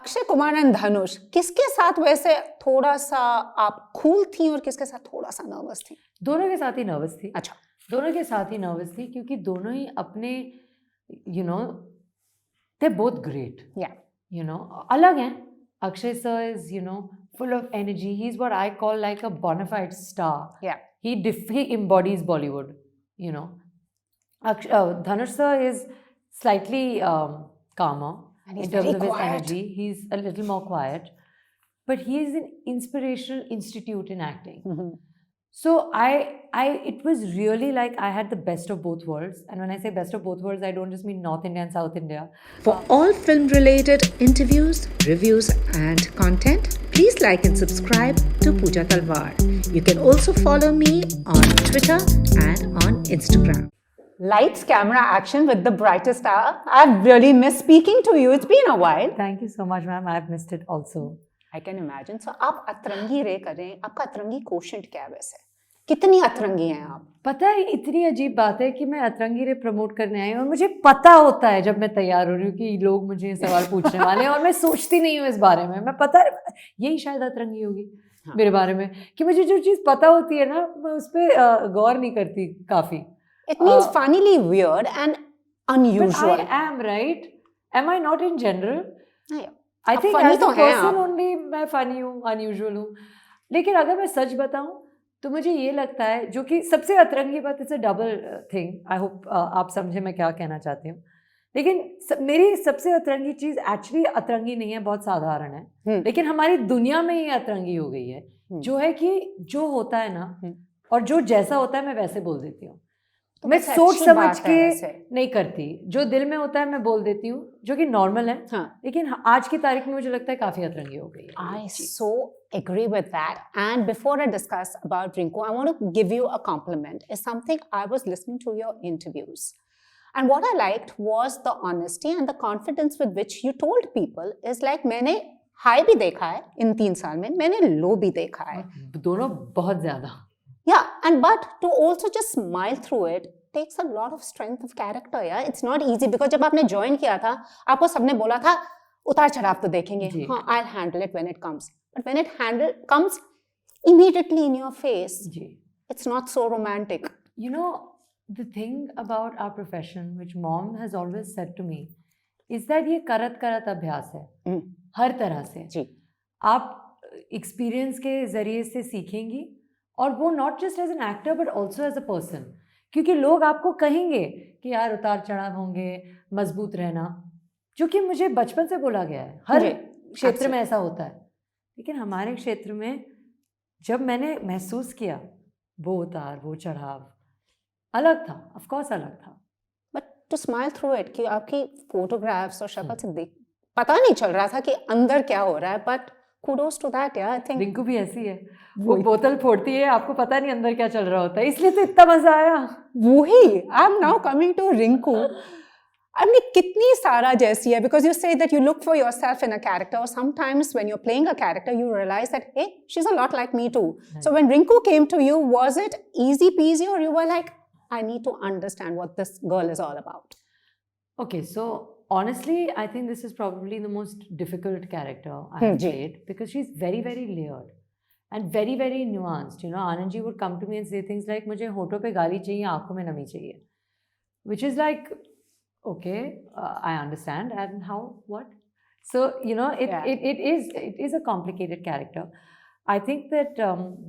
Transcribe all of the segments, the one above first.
Akshay Kumar and धनुष, किसके साथ वैसे थोड़ा सा आप कूल थी और किसके साथ थोड़ा सा नर्वस थी? दोनों के साथ ही नर्वस थी। अच्छा, दोनों के साथ ही नर्वस थी क्योंकि दोनों ही अपने you know they both great, अलग हैं। Akshay sir is full of energy. He's what I call like a bona fide star. yeah. He embodies Bollywood, you know. Dhanush sir is slightly calmer And he's in terms very of his quiet. energy. He's a little more quiet, but he is an inspirational institute in acting. Mm-hmm. So it was really like I had the best of both worlds. And when I say best of both worlds, I don't just mean North India and South India. For all film-related interviews, reviews and content, please like and subscribe to Pooja Talwar. You can also follow me on Twitter and on Instagram. Lights, camera, action with the brightest star. I've really missed speaking to you. It's been a while. Thank you so much, ma'am. I've missed it also. I can imagine. So आप अतरंगी रे कर रहे हैं, आपका अतरंगी quotient क्या है वैसे? कितनी अतरंगी हैं आप? पता है, इतनी अजीब बात है कि मैं अतरंगी रे प्रमोट करने आई हूँ और मुझे पता होता है जब मैं तैयार हो रही हूँ कि लोग मुझे सवाल पूछने वाले हैं और मैं सोचती नहीं हूँ इस बारे में। मैं पता है यही शायद अतरंगी होगी मेरे बारे में कि मुझे जो चीज़ पता होती है ना मैं उस पर गौर नहीं करती काफ़ी। It means funnily weird and unusual. But I am, right? Am I not in general? Yeah. I think funny as a person only मैं funny हूँ, unusual हूँ। लेकिन अगर मैं सच बताऊँ तो मुझे ये लगता है, जो कि सबसे अतरंगी बात, it's a double thing. I hope आप समझे मैं क्या कहना चाहती हूँ। लेकिन मेरी सबसे अतरंगी चीज़ एक्चुअली अतरंगी नहीं है, बहुत साधारण है, लेकिन हमारी दुनिया में ये अतरंगी हो गई है, जो है कि जो होता है ना और जो जैसा होता है मैं वैसे बोल देती हूँ। तो मैं सोच समझ के नहीं करती, जो दिल में होता है मैं बोल देती हूँ, जो कि नॉर्मल है। हाँ। लेकिन आज की तारीख में मुझे लगता है काफ़ी अतरंगी हो गई है। I so agree with that. And before I discuss about Rinku, I want to give you a compliment. It's something I was listening to your interviews. And what I liked was the honesty and the confidence with which you told people is like मैंने high भी देखा है इन 3 साल में, मैंने लो भी देखा है। दोनों बहुत ज़्यादा। Yeah, and but to also just smile through it takes a lot of strength of character. Yeah, it's not easy because जब आपने join किया था, आपको सबने बोला था उतार चढ़ाव तो देखेंगे, हाँ, I'll handle it when it comes. But when it comes immediately in your face, it's not so romantic. You know, the thing about our profession, which mom has always said to me, is that ये करत करत अभ्यास है, हर तरह से। जी, आप experience के जरिए से सीखेंगी और वो not just as an actor but also as a person, क्योंकि लोग आपको कहेंगे कि यार उतार चढ़ाव होंगे, मजबूत रहना, जो कि मुझे बचपन से बोला गया है, हर क्षेत्र में ऐसा होता है। लेकिन हमारे क्षेत्र में जब मैंने महसूस किया वो उतार वो चढ़ाव अलग था, ऑफ कोर्स अलग था। But to smile through it, कि आपकी फोटोग्राफ्स और शक्ल से देख पता नहीं चल रहा था कि अंदर क्या हो रहा है, but kudos to that, yeah, I think. Rinku भी ऐसी है, वो बोतल फोड़ती है, आपको पता नहीं अंदर क्या चल रहा होता है, इसलिए तो इतना मजा आया। वही, I'm now coming to Rinku. I mean, कितनी सारा जैसी है, because you say that you look for yourself in a character, or sometimes when you're playing a character, you realize that, hey, she's a lot like me too. Right. So when Rinku came to you, was it easy peasy, or you were like, I need to understand what this girl is all about? Okay, so honestly, I think this is probably the most difficult character I have played because she's very, very layered and very, very nuanced. You know, Anand ji would come to me and say things like, "मुझे होठों पे गाली चाहिए, आँखों में नमी चाहिए," which is like, okay, I understand, and how, what? So you know, it is a complicated character. I think that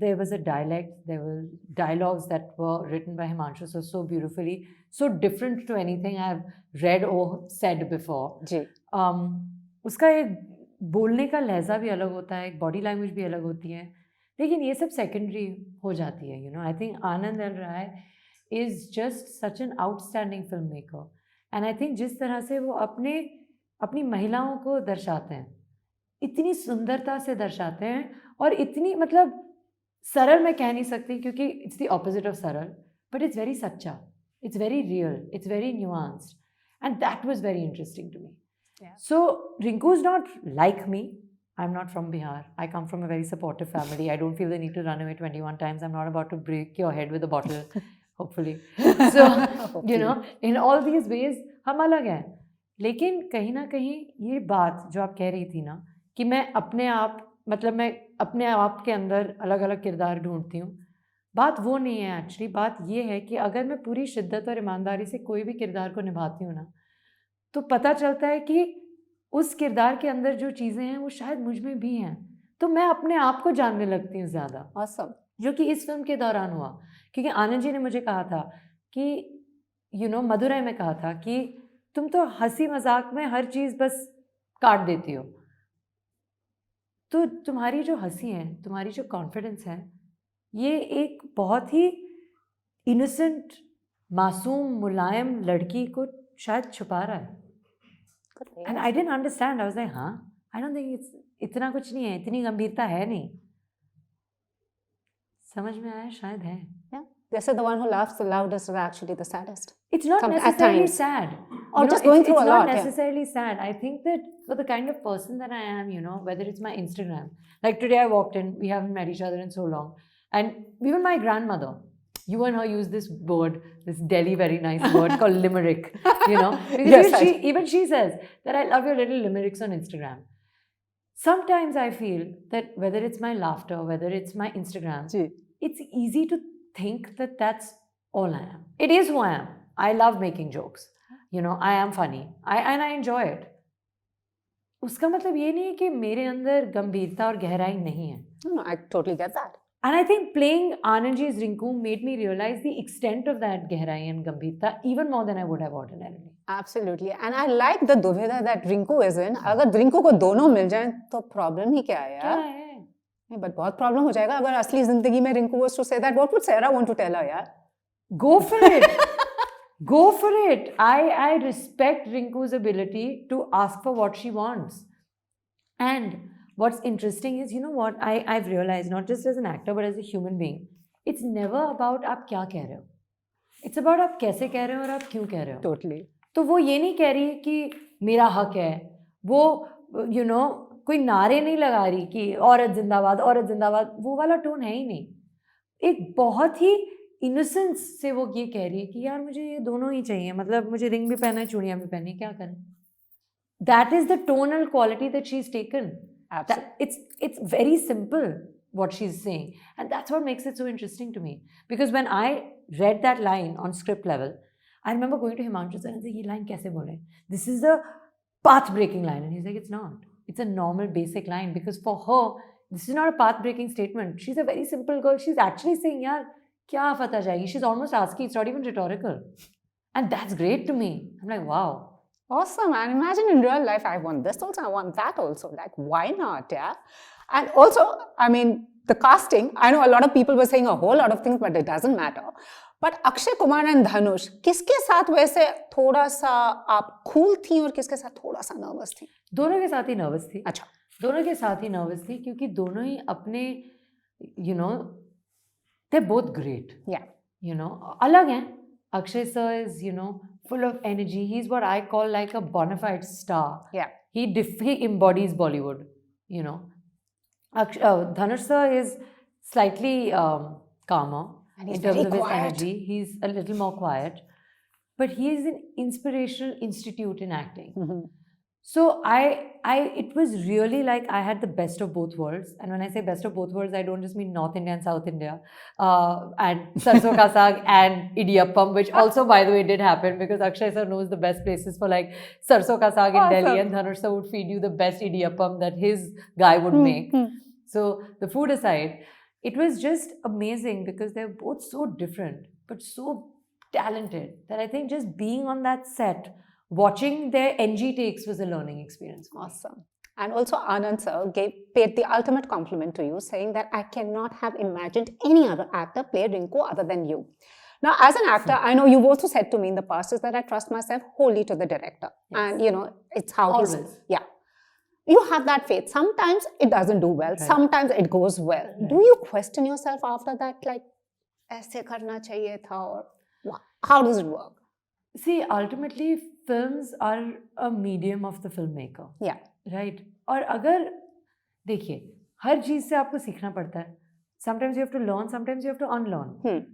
there was a dialect, there were dialogues that were written by Himanshu so beautifully, so different to anything I've read or said before. जी. उसका एक बोलने का लहजा भी अलग होता है, एक बॉडी लैंग्वेज भी अलग होती है, लेकिन ये सब सेकेंडरी हो जाती है। You know, I think Anand L. Rai is just such an outstanding filmmaker, and I think जिस तरह से वो अपनी महिलाओं को दर्शाते हैं, इतनी सुंदरता से दर्शाते हैं और इतनी, मतलब सरल मैं कह नहीं सकती क्योंकि इट्स द ऑपोजिट ऑफ सरल, बट इट्स वेरी सच्चा, it's very real, it's very nuanced, and that was very interesting to me. So Rinku is not like me, I am not from Bihar, I come from a very supportive family, I don't feel the need to run away 21 times, I am not about to break your head with a bottle, hopefully. So you know, in all these ways हम अलग हैं, लेकिन कहीं ना कहीं ये बात जो आप कह रही थी ना कि मैं अपने आप के अंदर अलग अलग किरदार ढूंढती हूँ, बात वो नहीं है एक्चुअली। बात ये है कि अगर मैं पूरी शिद्दत और ईमानदारी से कोई भी किरदार को निभाती हूँ ना, तो पता चलता है कि उस किरदार के अंदर जो चीज़ें हैं वो शायद मुझ में भी हैं, तो मैं अपने आप को जानने लगती हूँ ज़्यादा। Awesome. जो कि इस फिल्म के दौरान हुआ, क्योंकि आनंद जी ने मुझे कहा था कि मदुरई में कहा था कि तुम तो हंसी मजाक में हर चीज़ बस काट देती हो, तो तुम्हारी जो हंसी है, तुम्हारी जो कॉन्फिडेंस है, ये एक बहुत ही इनोसेंट, मासूम, मुलायम लड़की को शायद छुपा रहा है। And I didn't understand, I was like हाँ, आई डोंट थिंक इतना कुछ नहीं है, इतनी गंभीरता है नहीं। समझ में आया, शायद है। Yeah. They said the one who laughs the loudest is actually the saddest. It's not At necessarily times. sad. Or just going through it's a lot. not necessarily sad. I think that for the kind of person that I am, whether it's my Instagram, like today I walked in, we haven't met each other in so long, and even my grandmother, you and her use this word, this Delhi very nice word called limerick, because Yes, even she says that I love your little limericks on Instagram. Sometimes I feel that whether it's my laughter, whether it's my Instagram, Ji. it's easy to think that that's all I am. It is who I am. I love making jokes. I am funny. And I enjoy it. उसका मतलब ये नहीं है कि मेरे अंदर गंभीरता और गहराई नहीं है. No, I totally get that. And I think playing Anand Ji's Rinku made me realize the extent of that gehrai and gambhirta even more than I would have ordinarily. Absolutely. And I like the duvida that Rinku is in. अगर Rinku को दोनों मिल जाएं तो problem ही क्या है यार? क्या है? बट बहुत प्रॉब्लम हो जाएगा अगर असली जिंदगी में Rinku was to say that. What would Sarah want to tell her यार? Go for it. Go for it. I respect Rinku's ability to ask for what she wants. And what's interesting is, what I've realized, not just as an actor but as a human being, it's never about आप क्या कह रहे हो. It's about आप कैसे कह रहे हो और आप क्यों कह रहे हो. Totally. तो वो ये नहीं कह रही कि मेरा हक है, वो कोई नारे नहीं लगा रही कि औरत जिंदाबाद, वो वाला टोन है ही नहीं. एक बहुत ही इनोसेंस से वो ये कह रही है कि यार मुझे ये दोनों ही चाहिए, मतलब मुझे रिंग भी पहना है, चूड़ियाँ भी पहनी है, क्या करें. That is the tonal quality that she's taken. It's very simple what she's saying, and that's what makes it so interesting to me. Because when I read that line on script level, I remember going to Himanshu sir and saying, "ये line कैसे बोले? This is a path-breaking line," and he's like, "It's not. It's a normal, basic line." Because for her, this is not a path-breaking statement. She's a very simple girl. She's actually saying, "यार क्या आफत आ जाएगी?" She's almost asking. It's not even rhetorical, and that's great to me. I'm like, wow. Awesome. And imagine in real life, I want this also, I want that also. Like, why not? Yeah. And also, I mean, the casting, I know a lot of people were saying a whole lot of things, but it doesn't matter. But Akshay Kumar and Dhanush, किसके साथ वैसे थोड़ा सा आप cool थी और किसके साथ थोड़ा सा nervous थी? दोनों के साथ ही nervous थी. अच्छा. दोनों के साथ ही nervous थी क्योंकि दोनों ही अपने, they're both great. Yeah. अलग हैं. Akshay sir is, full of energy. He's what I call like a bona fide star. Yeah. He embodies Bollywood, Dhanush sir is slightly calmer in terms of his energy. He's a little more quiet. But he is an inspirational institute in acting. Mm-hmm. So it was really like I had the best of both worlds. And when I say best of both worlds, I don't just mean North India and South India. And Sarson Ka Saag and Idiyappam, which also, by the way, did happen because Akshay sir knows the best places for like Sarson Ka Saag in Delhi, and Dhanush sir would feed you the best Idiyappam that his guy would make. So the food aside, it was just amazing because they're both so different, but so talented that I think just being on that set, watching their NG takes was a learning experience. Awesome. And also Anand sir paid the ultimate compliment to you, saying that I cannot have imagined any other actor play Rinku other than you. Now, as an actor, I know you've also said to me in the past is that I trust myself wholly to the director. Yes. And, it's how always. Yeah. You have that faith. Sometimes it doesn't do well. Right. Sometimes it goes well. Right. Do you question yourself after that, like, aise karna chahiye tha, or how does it work? See, ultimately, films are a medium of the filmmaker. Yeah. Right? और अगर देखिए हर चीज से आपको सीखना पड़ता है. Sometimes you have to learn, sometimes you have to unlearn.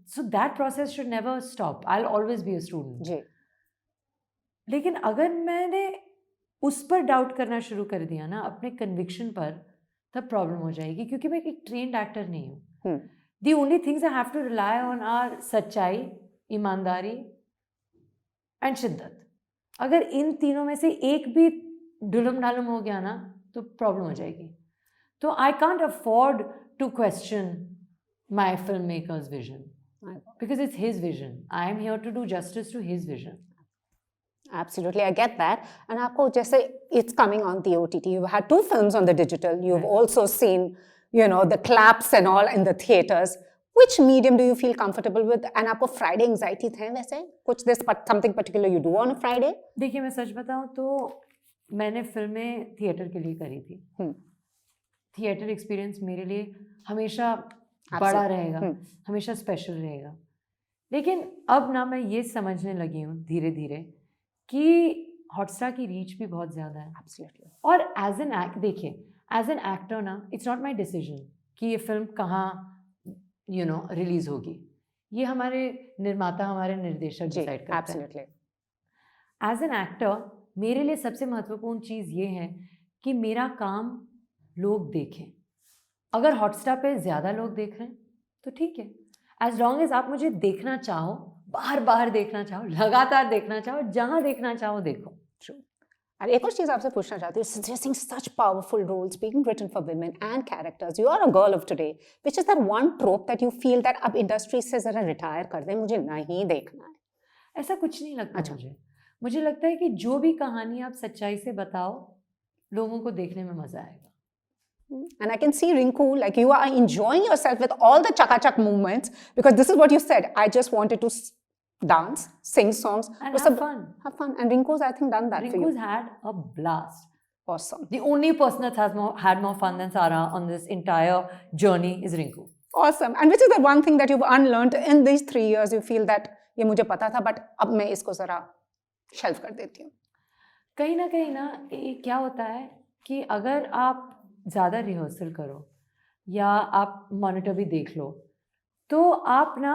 So that process should never stop. I'll always be a student. जी. लेकिन अगर मैंने उस पर डाउट करना शुरू कर दिया ना, अपने कन्विक्शन पर, तब प्रॉब्लम हो जाएगी, क्योंकि मैं एक ट्रेन्ड एक्टर नहीं हूँ. The only things I have to rely on are सच्चाई, ईमानदारी एंड शिद्दत. अगर इन तीनों में से एक भी ढुलम ढालम हो गया ना, तो प्रॉब्लम हो जाएगी. तो I can't afford to question my film makers vision, because it's his vision. I am here to do justice to his vision. Absolutely, I get that. And aapko jaise it's coming on the OTT. You've had 2 films on the digital. You've also seen, you know, the claps and all in the theaters. Which medium do you feel comfortable with? And aapko Friday anxiety the वैसे? कुछ there's something particular you do on a Friday? देखिए, मैं सच बताऊं तो मैंने फिल्में theatre के लिए करी थी. थिएटर एक्सपीरियंस मेरे लिए हमेशा बड़ा रहेगा, हमेशा स्पेशल रहेगा. लेकिन अब ना मैं ये समझने लगी हूँ धीरे धीरे कि हॉटस्टार की रीच भी बहुत ज़्यादा है. Absolutely. और एज एन एक्ट, देखिए, एज एन एक्टर ना, इट्स नॉट माई डिसीजन कि ये फिल्म कहाँ रिलीज होगी. ये हमारे निर्माता, हमारे निर्देशक डिसाइड करते हैं. एज एन एक्टर मेरे लिए सबसे महत्वपूर्ण चीज़ ये है कि मेरा काम लोग देखें. अगर हॉटस्टार पे ज़्यादा लोग देख रहे हैं तो ठीक है, एज लॉन्ग एज आप मुझे देखना चाहो, बार बार देखना चाहो, लगातार देखना चाहो, जहाँ देखना चाहो देखो. और एक और चीज़ आपसे पूछना चाहती हूँ, suggesting such powerful roles being written for women and characters. You are a girl of today. Which is that one trope that you feel that अब इंडस्ट्री से ज़रा रिटायर कर दें, मुझे नहीं देखना है? ऐसा कुछ नहीं लगता मुझे लगता है कि जो भी कहानी आप सच्चाई से बताओ, लोगों को देखने में मजा आएगा. And I can see Rinku, like you are enjoying yourself with all the chaka-chak movements, because this is what you said. I just wanted to dance, sing songs, and have fun. Have fun. And Rinku's, I think, done that for you. Rinku's had a blast. Awesome. The only person that has had more fun than Sarah on this entire journey is Rinku. Awesome. And which is the one thing that you've unlearned in these 3 years? You feel that ये मुझे पता था, but अब मैं इसको ज़रा shelf कर देती हूँ. कहीं ना क्या होता है कि अगर आप ज़्यादा रिहर्सल करो या आप मॉनिटर भी देख लो, तो आप ना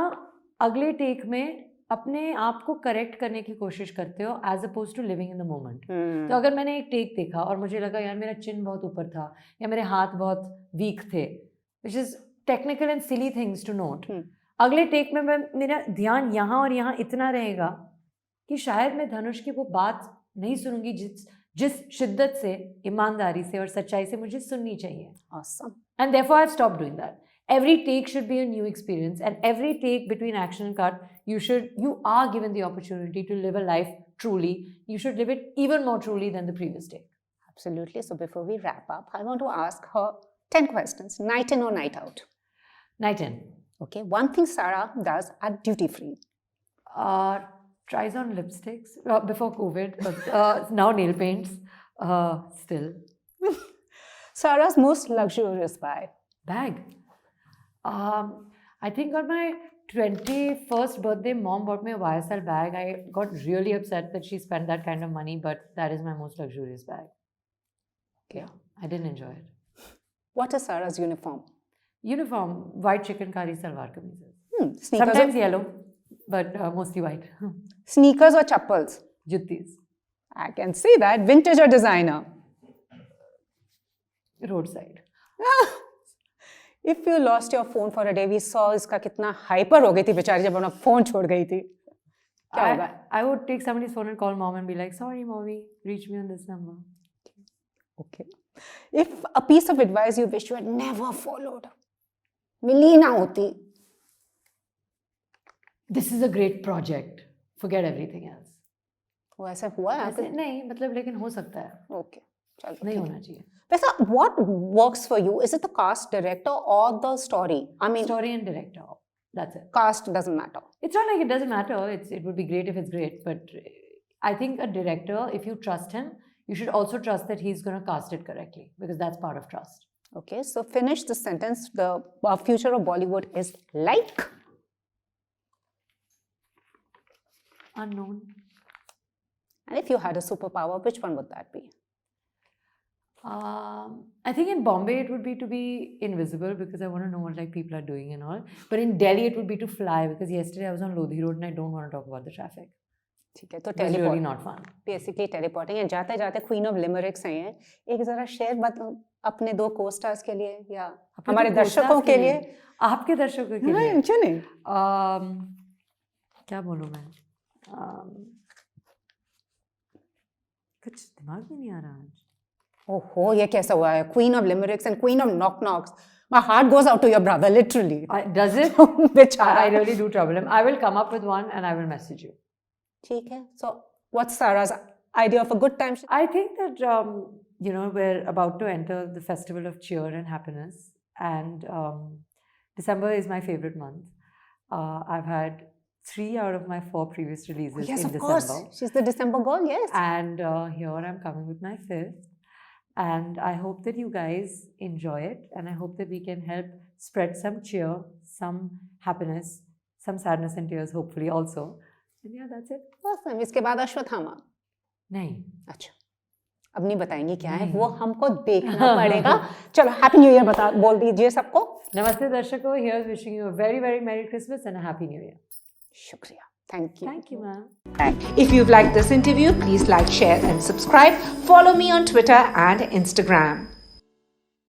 अगले टेक में अपने आप को करेक्ट करने की कोशिश करते हो, as oppose to living in the moment. तो अगर मैंने एक टेक देखा और मुझे लगा यार मेरा चिन बहुत ऊपर था या मेरे हाथ बहुत वीक थे, which is technical and silly things to note, अगले टेक में मेरा ध्यान यहाँ और यहाँ इतना रहेगा कि शायद मैं धनुष की वो बात नहीं सुनूंगी जिस शिद्दत से, ईमानदारी से और सच्चाई से मुझे सुननी चाहिए. Awesome. And therefore I've stopped doing that. Every take should be a new experience, and every take between action and cut, you are given the opportunity to live a life truly. You should live it even more truly than the previous take. Absolutely. So before we wrap up, I want to ask her 10 questions. Night in or night out? Night in. Okay. One thing Sarah does at duty free. Tries on lipsticks before COVID, but now nail paints still. Sarah's most luxurious bag. I think on my 21st birthday, mom bought me a YSL bag. I got really upset that she spent that kind of money, but that is my most luxurious bag. Okay. Yeah, I didn't enjoy it. What is Sarah's uniform? Uniform, white chikankari salwar kameezes. Sometimes yellow, but mostly white. Sneakers or chappals? Juttis. I can see that. Vintage or designer? Roadside. If you lost your phone for a day, we saw इसका कितना hyper हो गई थी बेचारी जब अपना phone छोड़ गई थी. क्या होगा? I would take somebody's phone and call mom and be like, sorry mommy, reach me on this number. Okay. If a piece of advice you wish you had never followed, मिली ना होती. This is a great project. Forget everything else. वो ऐसा हुआ है? ऐसे नहीं, मतलब लेकिन हो सकता है. Okay. चलो. नहीं होना चाहिए. वैसा, what works for you? Is it the cast, director, or the story? I mean, story and director. That's it. Cast doesn't matter. It's not like it doesn't matter. It would be great if it's great, but I think a director, if you trust him, you should also trust that he's going to cast it correctly, because that's part of trust. Okay, so finish the sentence. The future of Bollywood is like? Unknown. And if you had a superpower, which one would that be? I think in Bombay it would be to be invisible, because I want to know what like people are doing and all. But in Delhi it would be to fly, because yesterday I was on Lodhi Road and I don't want to talk about the traffic. ठीक है, तो It was really teleport not fun. Basically teleporting है. जाते जाते queen of लिमरिक्स हैं. एक जरा share अपने 2 को-स्टार्स के लिए या अपने हमारे तो दर्शकों co-stars के लिए. आपके दर्शकों के लिए नहीं, क्यों नहीं? क्या बोलूं मैं? कुछ दिमाग में नहीं आ रहा आज. ओहो, ये कैसा हुआ है? Queen of limericks and queen of knock knocks. My heart goes out to your brother, literally. Does it? बेचारा. I really do trouble him. I will come up with one and I will message you. ठीक है. So, what's Sarah's idea of a good time? I think that we're about to enter the festival of cheer and happiness, and December is my favorite month. I've had 3 out of my 4 previous releases Yes, in of December. course. She's the December girl, yes. And here I'm coming with my 5th. And I hope that you guys enjoy it. And I hope that we can help spread some cheer, some happiness, some sadness and tears, hopefully also. And yeah, that's it. Awesome. इसके बाद अश्वत्थामा. नहीं. अच्छा. अब नहीं बताएंगी क्या है, नहीं. वो हमको देखना पड़ेगा. चलो, हैप्पी न्यू ईयर बोल दीजिए सबको. Namaste दर्शकों. Here's wishing you a very, very Merry Christmas and a Happy New Year. शुक्रिया. Thank you. Thank you, ma'am. If you've liked this interview, please like, share, and subscribe. Follow me on Twitter and Instagram.